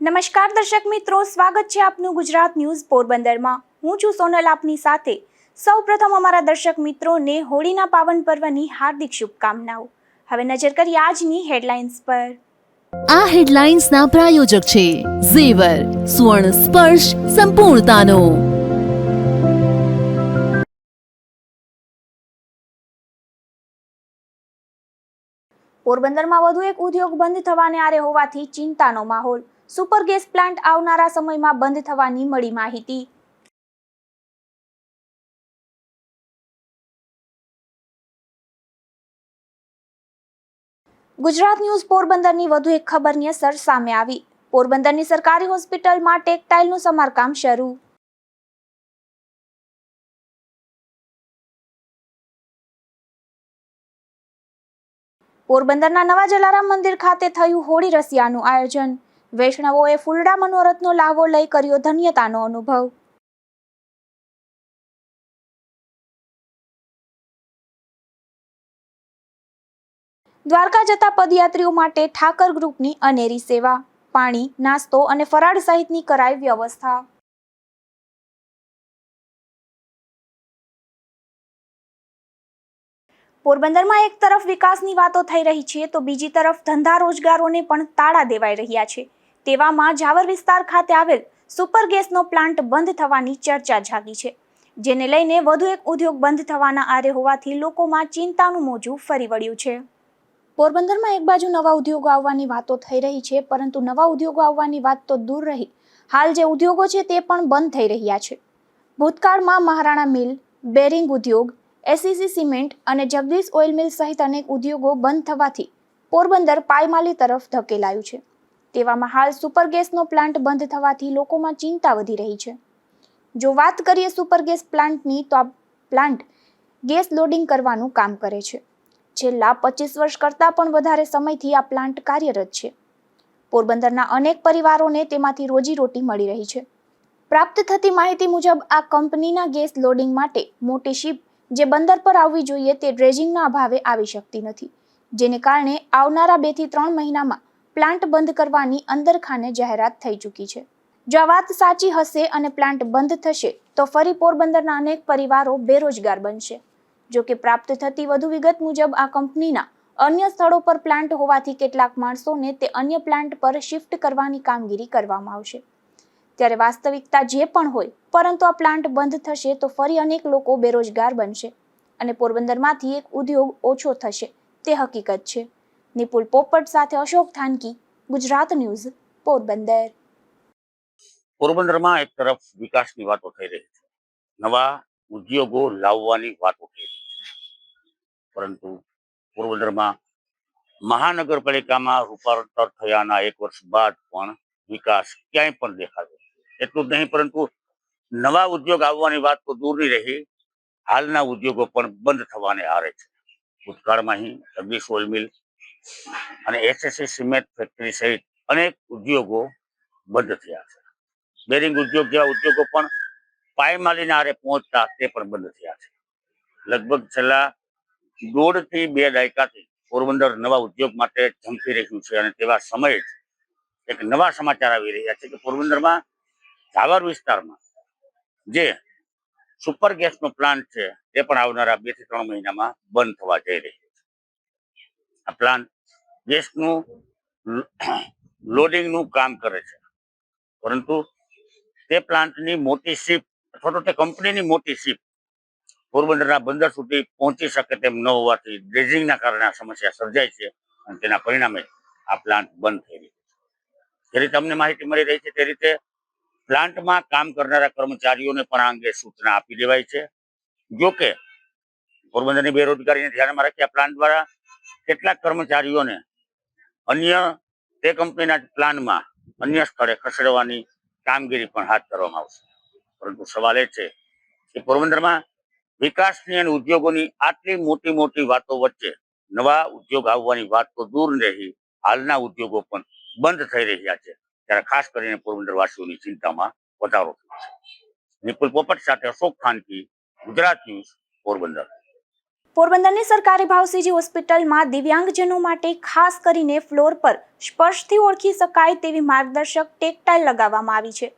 નમસ્કાર દર્શક મિત્રો, સ્વાગત છે આપનું ગુજરાત ન્યૂઝ પોરબંદરમાં। હું છું સોનલ આપની સાથે। સૌપ્રથમ અમારા દર્શક મિત્રોને હોળીના પાવન પર્વની હાર્દિક શુભકામનાઓ। હવે નજર કરીએ આજની હેડલાઇન્સ પર। આ હેડલાઇન્સના પ્રાયોજક છે ઝેવર, સુવર્ણ સ્પર્શ સંપૂર્ણતાનો। પોરબંદરમાં વધુ એક ઉદ્યોગ બંધ થવાને આરે હોવાથી ચિંતાનો માહોલ। સુપર ગેસ પ્લાન્ટ આવનારા સમયમાં બંધ થવાની મળી માહિતી। ગુજરાત ન્યૂઝ પોરબંદરની વધુ એક ખબરની અસર સામે આવી। પોરબંદરની સરકારી હોસ્પિટલમાં ટેક્સટાઇલનું સમારકામ શરૂ। પોરબંદરના નવા જલારામ મંદિર ખાતે થયું હોળી રસિયાનું આયોજન। વૈષ્ણવોએ ફૂલડા મનોરથનો લાહવો લઈ કર્યો ધન્યતાનો અનુભવ। દ્વારકા જતા પદયાત્રીઓ માટે ઠાકર ગ્રુપની અનેરી સેવા। પાણી, નાસ્તો અને ફરાળ સહિતની કરાઈ વ્યવસ્થા। પોરબંદરમાં એક તરફ વિકાસની વાતો થઈ રહી છે તો બીજી તરફ ધંધા રોજગારોને પણ તાળા દેવાઈ રહ્યા છે। તેવામાં જાવર વિસ્તાર ખાતે આવેલ સુપર ગેસનો પ્લાન્ટ બંધ થવાની ચર્ચા જાગી છે, જેને લઈને વધુ એક ઉદ્યોગ બંધ થવાના આરે હોવાથી લોકોમાં ચિંતાનું મોજું ફરી વળ્યું છે। પોરબંદરમાં એક બાજુ નવા ઉદ્યોગો આવવાની વાતો થઈ રહી છે, પરંતુ નવા ઉદ્યોગો આવવાની વાત તો દૂર રહી, હાલ જે ઉદ્યોગો છે તે પણ બંધ થઈ રહ્યા છે। ભૂતકાળમાં મહારાણા મિલ, બેરિંગ ઉદ્યોગ, એસસીસી સિમેન્ટ અને જગદીશ ઓઇલ મિલ સહિત અનેક ઉદ્યોગો બંધ થવાથી પોરબંદર પાયમાલી તરફ ધકેલાયું છે। તેવામાં હાલ સુપર ગેસનો પ્લાન્ટ બંધ થવાથી લોકોમાં ચિંતા વધી રહી છે। જો વાત કરીએ સુપર ગેસ પ્લાન્ટની, તો આ પ્લાન્ટ ગેસ લોડિંગ કરવાનું કામ કરે છે। છેલ્લા 25 વર્ષ કરતાં પણ વધારે સમયથી આ પ્લાન્ટ કાર્યરત છે। પોરબંદરના અનેક પરિવારોને તેમાંથી રોજીરોટી મળી રહી છે। પ્રાપ્ત થતી માહિતી મુજબ આ કંપનીના ગેસ લોડિંગ માટે મોટી શિપ જે બંદર પર આવવી જોઈએ તે ડ્રેજિંગના અભાવે આવી શકતી નથી, જેને કારણે આવનારા 2 થી 3 મહિનામાં પ્લાન્ટ બંધ કરવાની અંદરખાને જાહેરાત થઈ ચૂકી છે। જો આ વાત સાચી હશે અને પ્લાન્ટ બંધ થશે તો ફરી પોરબંદરના અનેક પરિવારો બેરોજગાર બનશે। જો કે પ્રાપ્ત થતી વધુ વિગત મુજબ આ કંપનીના અન્ય સ્થળો પર પ્લાન્ટ હોવાથી કેટલાક માણસોને તે અન્ય પ્લાન્ટ પર શિફ્ટ કરવાની કામગીરી કરવામાં આવશે। ત્યારે વાસ્તવિકતા જે પણ હોય, પરંતુ આ પ્લાન્ટ બંધ થશે તો ફરી અનેક લોકો બેરોજગાર બનશે અને પોરબંદરમાંથી એક ઉદ્યોગ ઓછો થશે તે હકીકત છે। નિપુલ પોપટ સાથે અશોક થાનકી, ગુજરાત ન્યૂઝ, પોરબંદર। પોરબંદરમાં એક તરફ વિકાસની વાતો થઈ રહી છે, નવા ઉદ્યોગો લાવવાની વાતો થઈ રહી છે, પરંતુ પોરબંદરમાં મહાનગરપાલિકામાં રૂપાંતર થયાના 1 વર્ષ બાદ પણ વિકાસ ક્યાંય પણ દેખાતો નથી। એટલું જ નહીં, પરંતુ નવા ઉદ્યોગ આવવાની વાત તો દૂરની રહી, હાલના ઉદ્યોગો પણ બંધ થવાને આરે છે। ભૂતકાળમાં જગદીશ ઓઇલ મિલ અને એસએસસી સિમેન્ટ ફેક્ટરી સહિત અનેક ઉદ્યોગો બંધ થયા છે। બેરિંગ ઉદ્યોગ જેવા ઉદ્યોગો પણ પાયમાલીના આરે પહોંચતા તે પણ બંધ થયા છે। લગભગ છેલ્લા 1.5 થી 2 દાયકાથી પોરબંદર નવા ઉદ્યોગ માટે ઝંખી રહ્યું છે અને તેવા સમયે જ એક નવા સમાચાર આવી રહ્યા છે કે પોરબંદરમાં જાવર વિસ્તારમાં જે સુપર ગેસનો પ્લાન્ટ છે તે પણ આવનારા 2 થી 3 મહિનામાં બંધ થવા જઈ રહ્યો છે। આ પ્લાન્ટ ગેસનું લોડિંગનું કામ કરે છે, પરંતુ તે પ્લાન્ટની મોટી શિપ અથવા તો તે કંપનીની મોટી શિપ પોરબંદરના બંદર સુધી પહોંચી શકે તેમ ન હોવાથી ડ્રેજિંગના કારણે આ સમસ્યા સર્જાય છે અને તેના પરિણામે આ પ્લાન્ટ બંધ થઈ રહ્યો છે। જે રીતે અમને માહિતી મળી રહી છે તે રીતે પ્લાન્ટમાં કામ કરનારા કર્મચારીઓને પણ આ અંગે સૂચના આપી દેવાય છે। જો કે પોરબંદરની બેરોજગારીને ધ્યાનમાં રાખી આ પ્લાન્ટ દ્વારા કેટલાક કર્મચારીઓને અન્ય તે કંપનીના પ્લાનમાં અન્ય સ્થળે ખસેડવાની કામગીરી પણ હાથ ધરવામાં આવશે। પરંતુ સવાલ એ છે કે પોરબંદરમાં વિકાસની અને ઉદ્યોગોની આટલી મોટી મોટી વાતો વચ્ચે નવા ઉદ્યોગ આવવાની વાત તો દૂર રહી, હાલના ઉદ્યોગો પણ બંધ થઈ રહ્યા છે, ત્યારે ખાસ કરીને પોરબંદર વાસીઓની ચિંતામાં વધારો થયો છે। નિપુલ પોપટ સાથે અશોક થાનકી, ગુજરાત ન્યૂઝ, પોરબંદર। પોરબંદરની સરકારી ભાવસીજી હોસ્પિટલમાં દિવ્યાંગજનો માટે ખાસ કરીને ફ્લોર પર સ્પર્શથી ઓળખી શકાય તેવી માર્ગદર્શક ટેકટાઇલ લગાવવામાં આવી છે,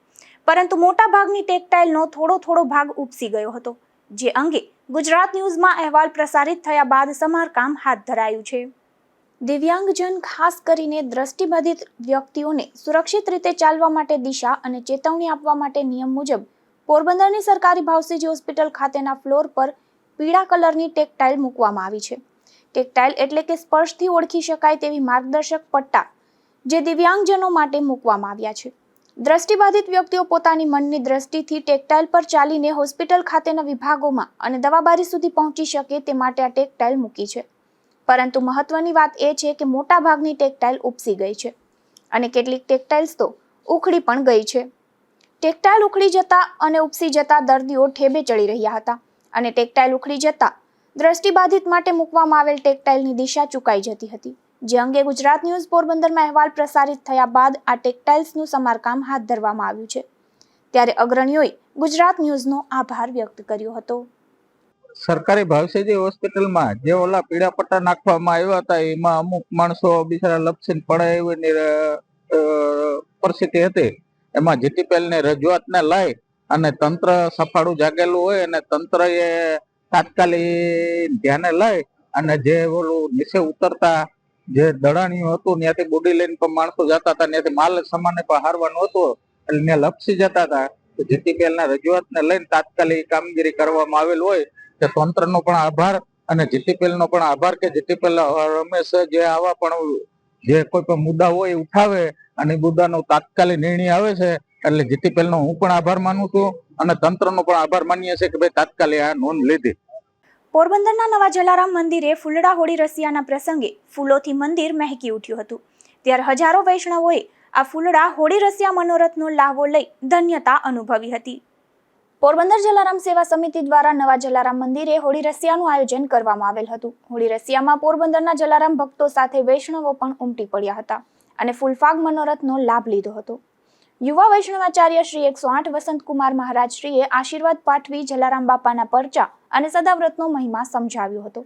પરંતુ મોટા ભાગની ટેકટાઇલનો થોડો ભાગ ઉપસી ગયો હતો, જે અંગે ગુજરાત ન્યૂઝમાં અહેવાલ પ્રસારિત થયા બાદ સમારકામ હાથ ધરાયું છે. દિવ્યાંગજન ખાસ કરીને દ્રષ્ટિબાધિત વ્યક્તિઓને સુરક્ષિત રીતે ચાલવા માટે દિશા અને ચેતવણી આપવા માટે નિયમ મુજબ પોરબંદરની સરકારી ભાવસીજી હોસ્પિટલ ખાતેના ફ્લોર પર પીળા કલરની ટેકટાઇલ મૂકવામાં આવી છે. ટેકટાઇલ એટલે કે સ્પર્શથી ઓળખી શકાય તેવી માર્ગદર્શક પટ્ટા જે દિવ્યાંગજનો માટે મૂકવામાં આવ્યા છે. દ્રષ્ટિબાધિત વ્યક્તિઓ પોતાની મનની દ્રષ્ટિથી ટેકટાઇલ પર ચાલીને હોસ્પિટલ ખાતેના વિભાગોમાં અને દવાબારી સુધી પહોંચી શકે તે માટે આ ટેકટાઇલ મૂકી છે. પરંતુ મહત્વની વાત એ છે કે મોટા ભાગની ટેકટાઇલ ઉપસી ગઈ છે અને કેટલીક ટેકટાઇલ્સ તો ઉખડી પણ ગઈ છે. ટેકટાઇલ ઉખડી જતા અને ઉપસી જતા દર્દીઓ ઠેબે ચડી રહ્યા હતા અને ટેકટાઇલ ઉખડી જતા દ્રષ્ટિબાધિત માટે મૂકવામાં આવેલ ટેકટાઇલની દિશા ચૂકાઈ જતી હતી, જે અંગે ગુજરાત ન્યૂઝ પોરબંદરમાં અહેવાલ પ્રસારિત થયા બાદ આ ટેકટાઇલ્સનું સમારકામ હાથ ધરવામાં આવ્યું છે. ત્યારે અગ્રણીઓએ ગુજરાત ન્યૂઝનો આભાર વ્યક્ત કર્યો હતો. સરકારી ભાવસીજી હોસ્પિટલમાં જે ઓલા પીળા પટ્ટા નાખવામાં આવ્યા હતા એમાં અમુક માણસો બિચારા લપસીને પડે એવી પરિસ્થિતિ હતી. એમાં જીટીપીએલની રજૂઆતને લઈ અને તંત્ર સફાળું જાગેલું હોય અને તંત્ર એ તાત્કાલિક ધ્યાને લઈ અને જે ઓલું નીચે ઉતરતા જે દડાણીઓ હતું ત્યાંથી બોડી લઈને પણ માણસો જતા હતા, ત્યાંથી માલ સામાન પણ હારવાનું હતું એટલે ત્યાં લપસી જતા હતા. જીટીપીએલના રજૂઆતને લઈને તાત્કાલિક કામગીરી કરવામાં આવેલ હોય કે તંત્રનો પણ આભાર અને જીટીપીએલનો પણ આભાર કે જીટીપીએલ હંમેશા જે આવા પણ જે કોઈ પણ મુદ્દા હોય ઉઠાવે અને મુદ્દાનો તાત્કાલિક નિર્ણય આવે છે, એટલે જીટીપીએલનો હું પણ આભાર માનું છું અને તંત્રનો પણ આભાર માનીએ છીએ કે ભાઈ તાત્કાલિક આ નોંધ લીધી. પોરબંદરના નવા જલારામ મંદિરે ફૂલડા હોળી રસિયાના પ્રસંગે ફૂલોથી મંદિર મહેકી ઉઠ્યું હતું. ત્યારે હજારો વૈષ્ણવોએ આ ફૂલડા હોળી રસિયા મનોરથનો લાહવો લઈ ધન્યતા અનુભવી હતી. પોરબંદર જલારામ સેવા સમિતિ દ્વારા નવા જલારામ મંદિરે હોળી રસિયાનું આયોજન કરવામાં આવેલ હતું. હોળી રસિયામાં પોરબંદરના જલારામ ભક્તો સાથે વૈષ્ણવો પણ ઉમટી પડ્યા હતા અને ફૂલફાગ મનોરથનો લાભ લીધો હતો. યુવા વૈષ્ણવાચાર્ય શ્રી 108 વસંતકુમાર મહારાજ શ્રીએ આશીર્વાદ પાઠવી જલારામ બાપાના પરચા અને સદાવ્રતનો મહિમા સમજાવ્યો હતો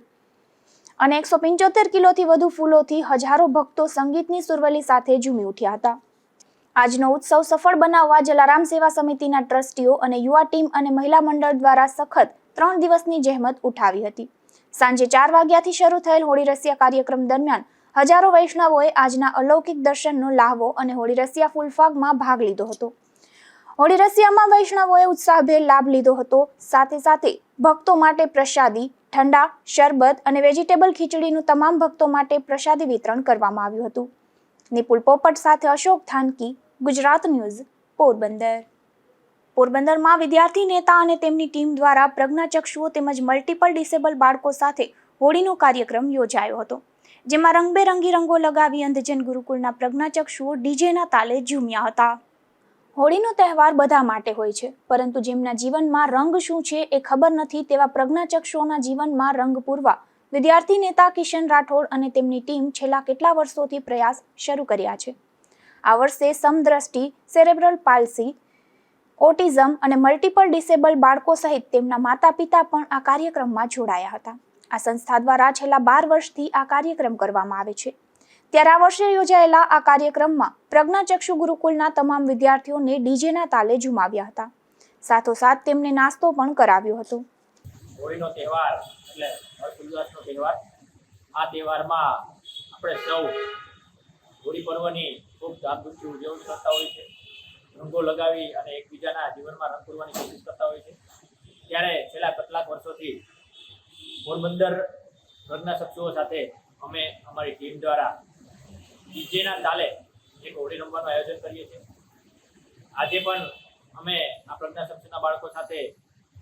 અને 175 કિલોથી વધુ ફૂલોથી હજારો ભક્તો સંગીતની સુરવલી સાથે ઝૂમી ઉઠ્યા હતા. આજનો ઉત્સવ સફળ બનાવવા જલારામ સેવા સમિતિના ટ્રસ્ટીઓ અને યુવા ટીમ અને મહિલા મંડળ દ્વારા સખત 3 દિવસની જહેમત ઉઠાવી હતી. સાંજે 4 વાગ્યાથી શરૂ થયેલ હોળી રસિયા કાર્યક્રમ દરમિયાન હજારો વૈષ્ણવોએ આજના અલૌકિક દર્શનનો લાહવો અને હોળી રસિયા ફૂલફાગમાં ભાગ લીધો હતો. હોળી રસિયામાં વૈષ્ણવોએ ઉત્સાહભેર લાભ લીધો હતો. સાથે ભક્તો માટે પ્રસાદી, ઠંડા, શરબત અને વેજીટેબલ ખીચડીનું તમામ ભક્તો માટે પ્રસાદી વિતરણ કરવામાં આવ્યું હતું. નિપુલ પોપટ સાથે અશોક થાનકી, ગુજરાત ન્યૂઝ, પોરબંદર. પોરબંદરમાં વિદ્યાર્થી નેતા અને તેમની ટીમ દ્વારા પ્રજ્ઞાચક્ષુઓ તેમજ મલ્ટિપલ ડિસેબલ બાળકો સાથે હોળીનો કાર્યક્રમ યોજાયો હતો, જેમાં રંગબેરંગી રંગો લગાવી અંધજન ગુરુકુળના પ્રજ્ઞાચક્ષુઓ ડીજેના તાલે ઝૂમ્યા હતા. હોળીનો તહેવાર બધા માટે હોય છે, પરંતુ જેમના જીવનમાં રંગ શું છે એ ખબર નથી તેવા પ્રજ્ઞાચક્ષુઓના જીવનમાં રંગ પૂરવા વિદ્યાર્થી નેતા કિશન રાઠોડ અને તેમની ટીમ છેલ્લા કેટલા વર્ષોથી પ્રયાસ શરૂ કર્યા છે. આ વર્ષે સમદ્રષ્ટિ, સેરેબ્રલ પાલ્સી, ઓટિઝમ અને મલ્ટિપલ ડિસેબલ બાળકો સહિત તેમના માતા પિતા પણ આ કાર્યક્રમમાં જોડાયા હતા. આ સંસ્થા દ્વારા છેલ્લા 12 વર્ષથી આ કાર્યક્રમ કરવામાં આવે છે. ત્યારે આ વર્ષે યોજાયેલા આ કાર્યક્રમમાં પ્રજ્ઞાચક્ષુ ગુરુકુળના તમામ વિદ્યાર્થીઓને ડીજેના તાલે ઝુમાવ્યા હતા. સાથોસાથ તેમને નાસ્તો પણ કરાવ્યો હતો. હોળીનો તહેવાર એટલે હર્ષોલ્લાસનો તહેવાર. આ તહેવારમાં આપણે સૌ હોળી પર્વની ખૂબ ધામધૂમથી ઉજવણી કરતા હોય છે. રંગો લગાવી અને એકબીજાના જીવનમાં રંગ પૂરવાની કોશિશ કરતા હોય છે. ત્યારે છેલ્લા કેટલાક વર્ષોથી પોરબંદર પ્રજ્ઞાચક્ષુઓ સાથે અમે અમારી ટીમ દ્વારા ડીજેના તાલે એક હોળી રમવાનું આયોજન કરીએ છીએ. આજે પણ અમે આ પ્રજ્ઞાચક્ષુના બાળકો સાથે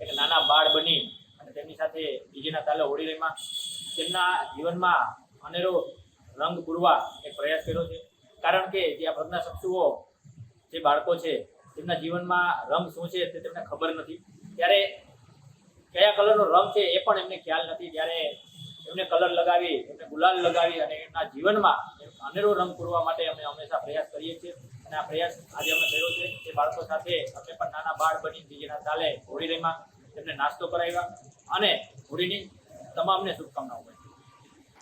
એક નાના બાળ બની અને તેમની સાથે ડીજેના તાલે હોળી રમ્યા. તેમના જીવનમાં અનેરો રંગ પૂરવા એક પ્રયાસ કર્યો છે, કારણ કે જે આ પ્રજ્ઞાચક્ષુઓ જે બાળકો છે તેમના જીવનમાં રંગ શું છે તે તેમને ખબર નથી. ત્યારે કયા કલરનો રંગ છે એ પણ એમને ખ્યાલ નથી. ત્યારે એમને કલર લગાવી, એમને ગુલાલ લગાવી અને એમના જીવનમાં અનેરો રંગ પૂરવા માટે અમે હંમેશા પ્રયાસ કરીએ છીએ અને આ પ્રયાસ આજે અમે કર્યો છે. એ બાળકો સાથે અમે પણ નાના બાળ બની ડીજેના તાલે હોળી રમ્યા, તેમને નાસ્તો કરાવ્યા અને હોળીની તમામને શુભકામનાઓ.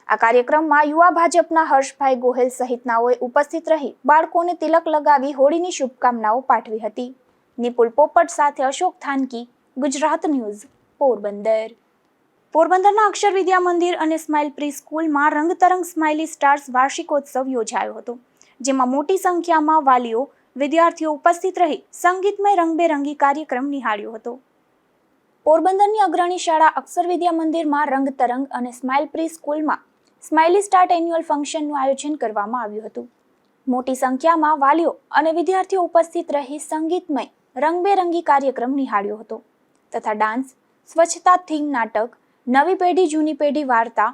આ કાર્યક્રમમાં યુવા ભાજપના હર્ષભાઈ ગોહેલ સહિતનાઓએ ઉપસ્થિત રહી બાળકોને તિલક લગાવી હોળીની શુભકામનાઓ પાઠવી હતી. નિપુલ પોપટ સાથે અશોક થાનકી, ગુજરાત ન્યૂઝ, પોરબંદર. પોરબંદરના અક્ષર વિદ્યા મંદિર અને સ્માઇલ પ્રી સ્કૂલમાં રંગતરંગ સ્માઇલી સ્ટાર્સ વાર્ષિકોત્સવ યોજાયો હતો, જેમાં મોટી સંખ્યામાં વાલીઓ, વિદ્યાર્થીઓ ઉપસ્થિત રહી સંગીતમય રંગબેરંગી કાર્યક્રમ નિહાળ્યો હતો. પોરબંદરની અગ્રણી શાળા અક્ષર વિદ્યા મંદિરમાં રંગતરંગ અને સ્માઇલ પ્રી સ્કૂલમાં સ્માઇલી સ્ટાર્ટ એન્યુઅલ ફંક્શનનું આયોજન કરવામાં આવ્યું હતું. મોટી સંખ્યામાં વાલીઓ અને વિદ્યાર્થીઓ ઉપસ્થિત રહી સંગીતમય રંગબેરંગી કાર્યક્રમ નિહાળ્યો હતો તથા ડાન્સ, સ્વચ્છતા થીમ નાટક, નવી પેઢી જૂની પેઢી વાર્તા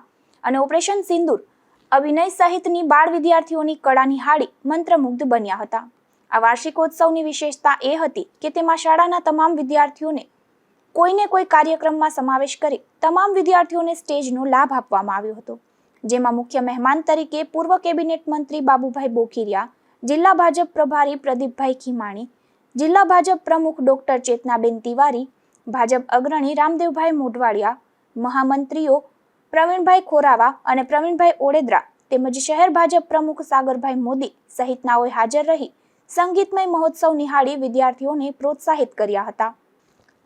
અને ઓપરેશન સિંદૂર અભિનય સહિતની બાળ વિદ્યાર્થીઓની કળા નિહાળી મંત્રમુગ્ધ બન્યા હતા. આ વાર્ષિકોત્સવની વિશેષતા એ હતી કે તેમાં શાળાના તમામ વિદ્યાર્થીઓને કોઈને કોઈ કાર્યક્રમમાં સમાવેશ કરી તમામ વિદ્યાર્થીઓને સ્ટેજનો લાભ આપવામાં આવ્યો હતો, જેમાં મુખ્ય મહેમાન તરીકે પૂર્વ કેબિનેટ મંત્રી બાબુભાઈ બોખીરિયા, જિલ્લા ભાજપ પ્રભારી પ્રદીપભાઈ ખીમાણી, જિલ્લા ભાજપ પ્રમુખ ડોક્ટર ચેતનાબેન તિવારી, ભાજપ અગ્રણી રામદેવભાઈ મોઢવાડિયા, મહામંત્રીઓ પ્રવીણભાઈ ખોરાવા અને પ્રવીણભાઈ ઓડેદરા તેમજ શહેર ભાજપ પ્રમુખ સાગરભાઈ મોદી સહિતનાઓએ હાજર રહી સંગીતમય મહોત્સવ નિહાળી વિદ્યાર્થીઓને પ્રોત્સાહિત કર્યા હતા.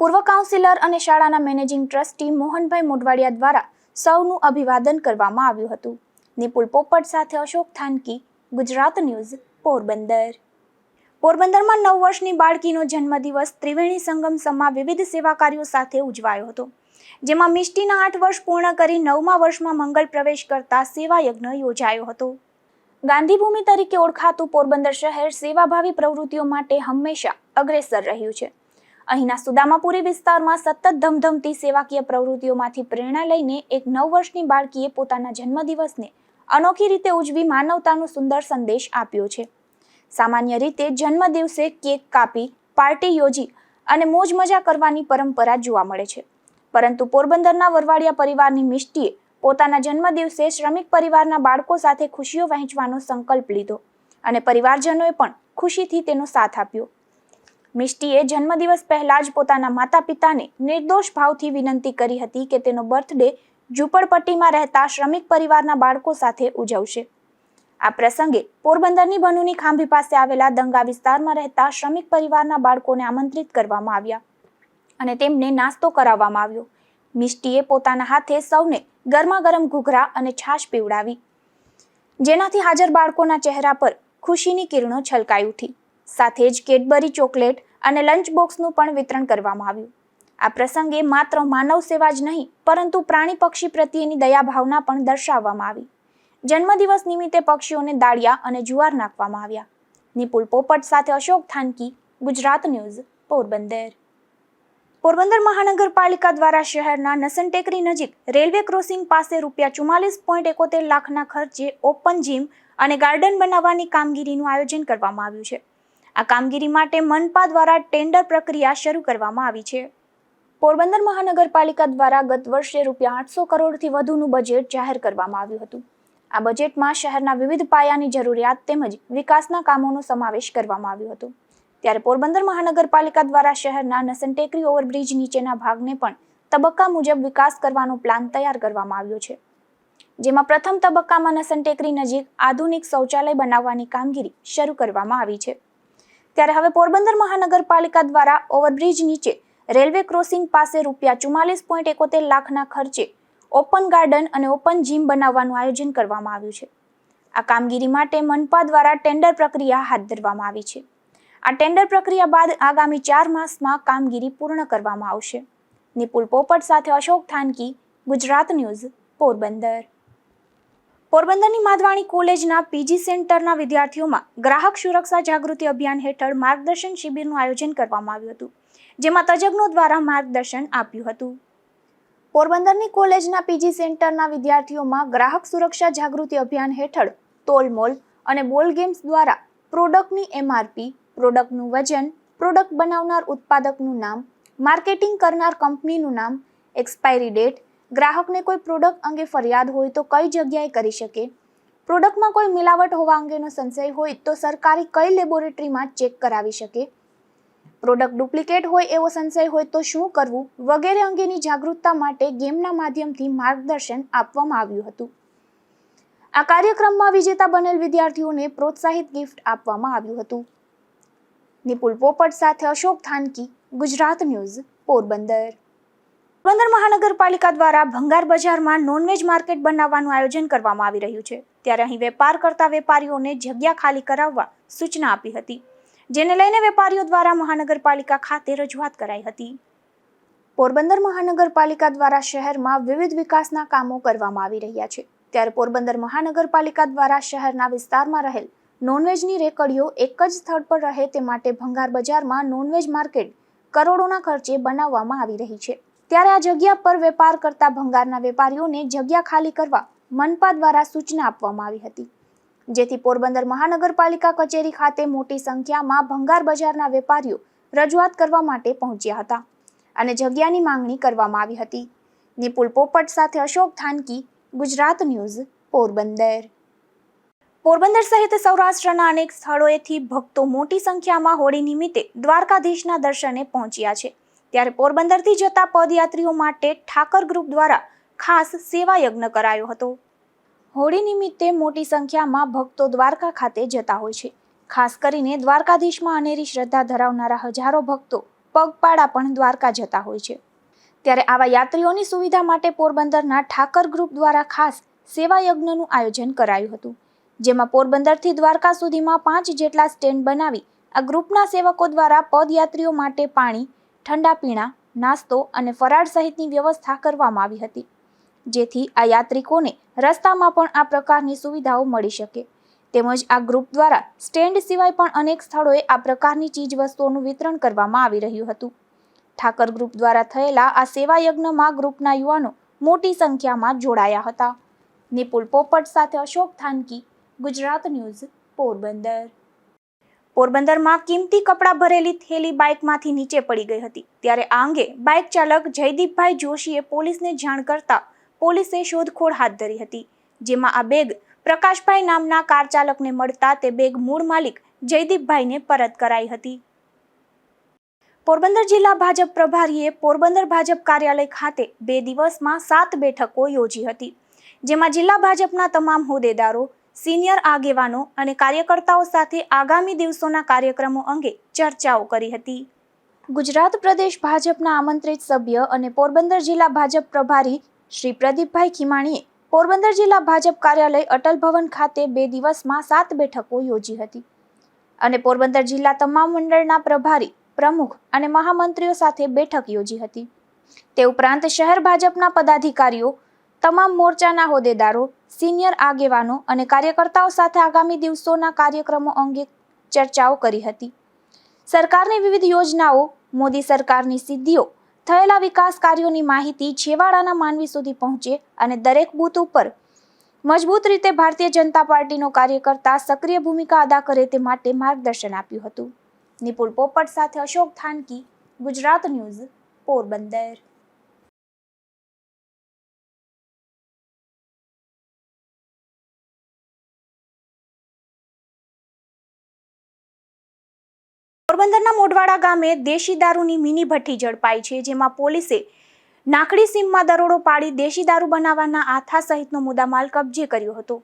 પૂર્વ કાઉન્સિલર અને શાળાના મેનેજિંગ ટ્રસ્ટી મોહનભાઈ મોઢવાડિયા દ્વારા સૌનું અભિવાદન કરવામાં આવ્યું હતું. નિપુલ પોપટ સાથે અશોક થાનકી, ગુજરાત ન્યૂઝ, પોરબંદર. પોરબંદરમાં 9 વર્ષની બાળકીનો જન્મદિવસ ત્રિવેણી સંગમ સમા વિવિધ સેવા કાર્યો સાથે ઉજવાયો હતો, જેમાં મિષ્ટીના 8 વર્ષ પૂર્ણ કરી 9મા વર્ષમાં મંગલ પ્રવેશ કરતા સેવા યજ્ઞ યોજાયો હતો. ગાંધીભૂમિ તરીકે ઓળખાતું પોરબંદર શહેર સેવાભાવી પ્રવૃત્તિઓ માટે હંમેશા અગ્રેસર રહ્યું છે. અહીંના સુદામાપુરી વિસ્તારમાં સતત ધમધમતી સેવાકીય પ્રવૃત્તિઓમાંથી પ્રેરણા લઈને એક 9 વર્ષની બાળકીએ પોતાના જન્મદિવસને અનોખી રીતે ઉજવી માનવતાનો સુંદર સંદેશ આપ્યો છે. સામાન્ય રીતે જન્મદિવસે કેક કાપી, પાર્ટી યોજી અને મોજ મજા કરવાની પરંપરા જોવા મળે છે, પરંતુ પોરબંદરના વરવાડિયા પરિવારની મિષ્ટીએ પોતાના જન્મદિવસે શ્રમિક પરિવારના બાળકો સાથે ખુશીઓ વહેંચવાનો સંકલ્પ લીધો અને પરિવારજનોએ પણ ખુશીથી તેનો સાથ આપ્યો. મિષ્ટીએ જન્મદિવસ પહેલા જ પોતાના માતા પિતાને નિર્દોષ ભાવથી વિનંતી કરી હતી કે તેનો બર્થડે ઝૂંપડપટ્ટીમાં રહેતા શ્રમિક પરિવારના બાળકો સાથે ઉજવશે. આ પ્રસંગે પોરબંદરની બનુની ખાંભી પાસે આવેલા દંગા વિસ્તારમાં રહેતા શ્રમિક પરિવારના બાળકોને આમંત્રિત કરવામાં આવ્યા અને તેમને નાસ્તો કરાવવામાં આવ્યો. મિષ્ટીએ પોતાના હાથે સૌને ગરમા ગરમ ઘૂઘરા અને છાશ પીવડાવી, જેનાથી હાજર બાળકોના ચહેરા પર ખુશીની કિરણો છલકાઈ ઉઠી. સાથે જ કેડબરી ચોકલેટ અને લંચ બોક્સનું પણ વિતરણ કરવામાં આવ્યું. આ પ્રસંગે માત્ર માનવ સેવા જ નહીં, પરંતુ પ્રાણી પક્ષી પ્રત્યેની દયા ભાવના પણ દર્શાવવામાં આવી. જન્મદિવસ નિમિત્તે પક્ષીઓને દાળિયા અને જુવાર નાખવામાં આવ્યા. નિપુલ પોપટ સાથે અશોક થાનકી, ગુજરાત ન્યૂઝ, પોરબંદર. પોરબંદર મહાનગરપાલિકા દ્વારા શહેરના નસન ટેકરી નજીક રેલવે ક્રોસિંગ પાસે ₹44.71 લાખના ખર્ચે ઓપન જીમ અને ગાર્ડન બનાવવાની કામગીરીનું આયોજન કરવામાં આવ્યું છે. આ કામગીરી માટે મનપા દ્વારા ટેન્ડર પ્રક્રિયા શરૂ કરવામાં આવી છે. પોરબંદર મહાનગરપાલિકા દ્વારા ગત વર્ષે ₹800 કરોડથી વધુનું બજેટ જાહેર કરવામાં આવ્યું હતું. આ બજેટમાં શહેરના વિવિધ પાયાની જરૂરિયાત તેમજ વિકાસના કામોનો સમાવેશ કરવામાં આવ્યો હતો. ત્યારે પોરબંદર મહાનગરપાલિકા દ્વારા શહેરના નસન ટેકરી ઓવરબ્રિજ નીચેના ભાગને પણ તબક્કા મુજબ વિકાસ કરવાનો પ્લાન તૈયાર કરવામાં આવ્યો છે, જેમાં પ્રથમ તબક્કામાં નસન ટેકરી નજીક આધુનિક શૌચાલય બનાવવાની કામગીરી શરૂ કરવામાં આવી છે. ત્યારે હવે પોરબંદર મહાનગરપાલિકા દ્વારા ઓવરબ્રિજ નીચે રેલવે ક્રોસિંગ પાસે ₹44.71 લાખના ખર્ચે ઓપન ગાર્ડન અને ઓપન જીમ બનાવવાનું આયોજન કરવામાં આવ્યું છે. આ કામગીરી માટે મનપા દ્વારા ટેન્ડર પ્રક્રિયા હાથ ધરવામાં આવી છે. આ ટેન્ડર પ્રક્રિયા બાદ આગામી 4 માસમાં કામગીરી પૂર્ણ કરવામાં આવશે. નિપુલ પોપટ સાથે અશોક થાનકી, ગુજરાત ન્યૂઝ, પોરબંદર. પોરબંદરની માધવાણી કોલેજના પીજી સેન્ટરના વિદ્યાર્થીઓમાં ગ્રાહક સુરક્ષા જાગૃતિ અભિયાન હેઠળ માર્ગદર્શન શિબિરનું આયોજન કરવામાં આવ્યું હતું, જેમાં તજજ્ઞો દ્વારા માર્ગદર્શન આપ્યું હતું. પોરબંદરની કોલેજના પીજી સેન્ટરના વિદ્યાર્થીઓમાં ગ્રાહક સુરક્ષા જાગૃતિ અભિયાન હેઠળ તોલમોલ અને બોલ ગેમ્સ દ્વારા પ્રોડક્ટની MRP, પ્રોડક્ટનું વજન, પ્રોડક્ટ બનાવનાર ઉત્પાદકનું નામ, માર્કેટિંગ કરનાર કંપનીનું નામ, એક્સપાયરી ડેટ, ગ્રાહકને કોઈ પ્રોડક્ટ અંગે ફરિયાદ હોય તો કઈ જગ્યાએ કરી શકે, પ્રોડક્ટમાં કોઈ મિલાવટ હોવા અંગેનો સંશય હોય તો સરકારી કઈ લેબોરેટરીમાં ચેક કરાવી શકે, પ્રોડક્ટ ડુપ્લિકેટ હોય એવો સંશય હોય તો શું કરવું વગેરે અંગેની જાગૃતતા માટે ગેમના માધ્યમથી માર્ગદર્શન આપવામાં આવ્યું હતું. આ કાર્યક્રમમાં વિજેતા બનેલ વિદ્યાર્થીઓને પ્રોત્સાહિત ગિફ્ટ આપવામાં આવ્યું હતું. નિપુલ પોપટ સાથે અશોક થાનકી, ગુજરાત ન્યૂઝ, પોરબંદર. પોરબંદર મહાનગરપાલિકા દ્વારા ભંગાર બજારમાં નોનવેજ માર્કેટ બનાવવાનું આયોજન કરવામાં આવી રહ્યું છે. ત્યારે અહીં વેપાર કરતા વેપારીઓને જગ્યા ખાલી કરાવવા સૂચના આપી હતી, જેને લઈને વેપારીઓ દ્વારા મહાનગરપાલિકા ખાતે રજૂઆત કરાઈ હતી. પોરબંદર મહાનગરપાલિકા દ્વારા શહેરમાં વિવિધ વિકાસના કામો કરવામાં આવી રહ્યા છે. ત્યારે પોરબંદર મહાનગરપાલિકા દ્વારા શહેરના વિસ્તારમાં રહેલ નોનવેજની રેકડીઓ એક જ સ્થળ પર રહે તે માટે ભંગાર બજારમાં નોનવેજ માર્કેટ કરોડોના ખર્ચે બનાવવામાં આવી રહી છે. ત્યારે આ જગ્યા પર વેપાર કરતા ભંગારના વેપારીઓને જગ્યા ખાલી કરવા મનપા દ્વારા સૂચના આપવામાં આવી હતી, જેથી પોરબંદર મહાનગરપાલિકા કચેરી ખાતે મોટી સંખ્યામાં ભંગાર બજારના વેપારીઓ રજૂઆત કરવા માટે પહોંચ્યા હતા અને જગ્યાની માંગણી કરવામાં આવી હતી. નિપુલ પોપટ સાથે અશોક થાનકી, ગુજરાત ન્યૂઝ, પોરબંદર. પોરબંદર સહિત સૌરાષ્ટ્રના અનેક સ્થળોએથી ભક્તો મોટી સંખ્યામાં હોળી નિમિત્તે દ્વારકાધીશના દર્શને પહોંચ્યા છે. ત્યારે પોરબંદરથી જતા પદયાત્રીઓ માટે ઠાકર ગ્રુપ દ્વારા ખાસ સેવા યજ્ઞ કરાયો હતો. હોળી નિમિત્તે મોટી સંખ્યામાં ભક્તો દ્વારકા ખાતે જતા હોય છે. ખાસ કરીને દ્વારકાધીશમાં અનેરી શ્રદ્ધા ધરાવનારા હજારો ભક્તો પગપાળા પણ દ્વારકા જતા હોય છે. ત્યારે આવા યાત્રીઓની સુવિધા માટે પોરબંદરના ઠાકર ગ્રુપ દ્વારા ખાસ સેવા યજ્ઞનું આયોજન કરાયું હતું, જેમાં પોરબંદરથી દ્વારકા સુધીમાં 5 જેટલા સ્ટેન્ડ બનાવી આ ગ્રુપના સેવકો દ્વારા પદયાત્રીઓ માટે પાણી, ઠંડા પીણા, નાસ્તો અને ફરાળ સહિતની વ્યવસ્થા કરવામાં આવી હતી, જેથી આ યાત્રિકોને રસ્તામાં પણ આ પ્રકારની સુવિધાઓ મળી શકે. તેમજ આ ગ્રુપ દ્વારા સ્ટેન્ડ સિવાય પણ અનેક સ્થળોએ આ પ્રકારની ચીજ વસ્તુઓનું વિતરણ કરવામાં આવી રહ્યું હતું. ઠાકર ગ્રુપ દ્વારા થયેલા આ સેવા યજ્ઞમાં ગ્રુપના યુવાનો મોટી સંખ્યામાં જોડાયા હતા. નિપુલ પોપટ સાથે અશોક થાનકી, ગુજરાત ન્યૂઝ, પોરબંદર. પોરબંદરમાં કિંમતી કપડાં ભરેલી થેલી બાઇકમાંથી નીચે પડી ગઈ હતી. ત્યારે આ અંગે બાઇક ચાલક જયદીપભાઈ જોશીએ પોલીસને જાણ કરતા પોલીસે શોધખોળ હાથ ધરી હતી, જેમાં આ બેગ પ્રકાશભાઈ નામના કાર ચાલકને મળતા તે બેગ મૂળ માલિક જયદીપભાઈને પરત કરાઈ હતી. પોરબંદર જિલ્લા ભાજપ પ્રભારીએ પોરબંદર ભાજપ કાર્યાલય ખાતે 2 દિવસમાં 7 બેઠકો યોજી હતી, જેમાં જિલ્લા ભાજપના તમામ હોદ્દેદારો, સિનિયર આગેવાનો અને કાર્યકર્તાઓ સાથે આગામી દિવસોના કાર્યક્રમો અંગે ચર્ચાઓ કરી હતી. ગુજરાત પ્રદેશ ભાજપના આમંત્રિત સભ્ય અને પોરબંદર જિલ્લા ભાજપ પ્રભારી શ્રી પ્રદીપભાઈ ખીમાણીએ પોરબંદર જિલ્લા ભાજપ કાર્યાલય અટલ ભવન ખાતે 2 દિવસમાં 7 બેઠકો યોજી હતી અને પોરબંદર જિલ્લા તમામ મંડળના પ્રભારી, પ્રમુખ અને મહામંત્રીઓ સાથે બેઠક યોજી હતી. તે ઉપરાંત શહેર ભાજપના પદાધિકારીઓ, તમામ મોરચાના હોદ્દેદારો, સિનિયર આગેવાનો અને કાર્યકર્તાઓ સાથે આગામી દિવસોના કાર્યક્રમો અંગે ચર્ચાઓ કરી હતી. સરકારની વિવિધ યોજનાઓ, મોદી સરકારની સિદ્ધિઓ, થયેલા વિકાસ કાર્યોની માહિતી છેવાડાના માનવી સુધી પહોંચે અને દરેક બૂથ ઉપર મજબૂત રીતે ભારતીય જનતા પાર્ટીનો કાર્યકર્તા સક્રિય ભૂમિકા અદા કરે તે માટે માર્ગદર્શન આપ્યું હતું. નિપુલ પોપટ સાથે અશોક થાનકી, ગુજરાત ન્યૂઝ, પોરબંદર. પોરબંદરના મોઢવાડા ગામે દેશી દારૂની મિની ભઠ્ઠી ઝડપાઈ છે, જેમાં પોલીસે નાકડી સીમમાં દરોડો પાડી દેશી દારૂ બનાવવાના આથા સહિતનો મુદ્દામાલ કબજે કર્યો હતો.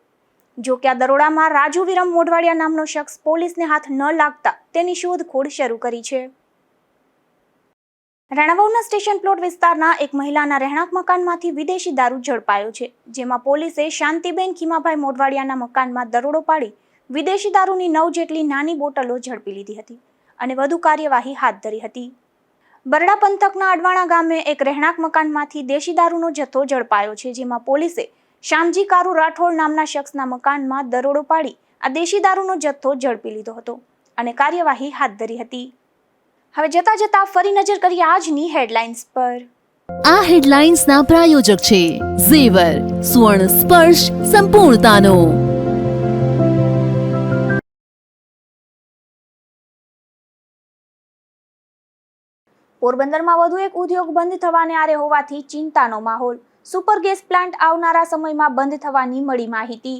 જો કે આ દરોડામાં રાજુ વિરમ મોઢવાડિયા નામનો શખ્સ પોલીસને હાથ ન લાગતા તેની શોધખોળ શરૂ કરી છે. રાણાવાવના સ્ટેશન પ્લોટ વિસ્તારના એક મહિલાના રહેણાંક મકાનમાંથી વિદેશી દારૂ ઝડપાયો છે, જેમાં પોલીસે શાંતિબેન ખીમાભાઈ મોઢવાડિયાના મકાનમાં દરોડો પાડી વિદેશી દારૂની 9 જેટલી નાની બોટલો ઝડપી લીધી હતી અને વધુ કાર્યવાહી હાથ ધરી હતી. બરડા પંથકના અડવાણા ગામે એક રહેણાંક મકાનમાંથી દેશી દારૂનો જથ્થો ઝડપાયો છે, જેમાં પોલીસે શ્યામજી કારુ રાઠોડ નામના શખ્સના મકાનમાં દરોડો પાડી આ દેશી દારૂનો જથ્થો ઝડપી લીધો હતો અને કાર્યવાહી હાથ ધરી હતી. હવે જતા ફરી નજર કરીએ આજની હેડલાઇન્સ પર. આ હેડલાઇન્સના પ્રાયોજક છે ઝેવર, સુવર્ણ સ્પર્શ સંપૂર્ણતાનો. પોરબંદરમાં વધુ એક ઉદ્યોગ બંધ થવાને આરે હોવાથી ચિંતાનો માહોલ. સુપર ગેસ પ્લાન્ટ આવનારા સમયમાં બંધ થવાની મળી માહિતી.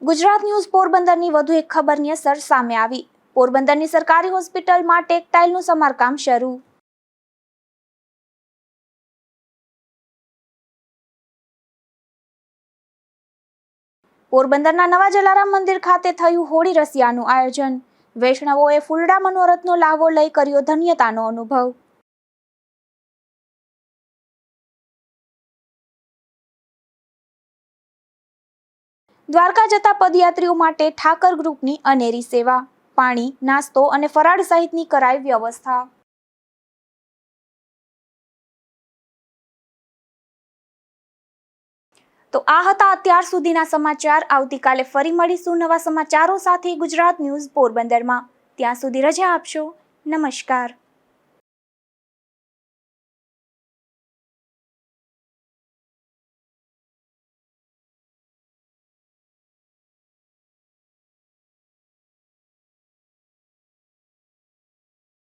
ગુજરાત ન્યૂઝ પોરબંદરની વધુ એક ખબરની અસર સામે આવી. પોરબંદરની સરકારી હોસ્પિટલમાં ટેક્સટાઇલનું સમારકામ શરૂ. પોરબંદરના નવા જલારામ મંદિર ખાતે થયું હોળી રસિયાનું આયોજન. વૈષ્ણવોએ ફૂલડા મનોરથનો લાહવો લઈ કર્યો ધન્યતાનો અનુભવ. દ્વારકા જતા પદયાત્રીઓ માટે ઠાકર ગ્રુપની અનેરી સેવા. પાણી, નાસ્તો અને ફરાળ સહિતની કરાઈ વ્યવસ્થા. તો આ હતા અત્યાર સુધીના સમાચાર. આવતીકાલે ફરી મળીશું નવા સમાચારો સાથે ગુજરાત ન્યૂઝ પોરબંદરમાં. ત્યાં સુધી રજા આપશો. નમસ્કાર.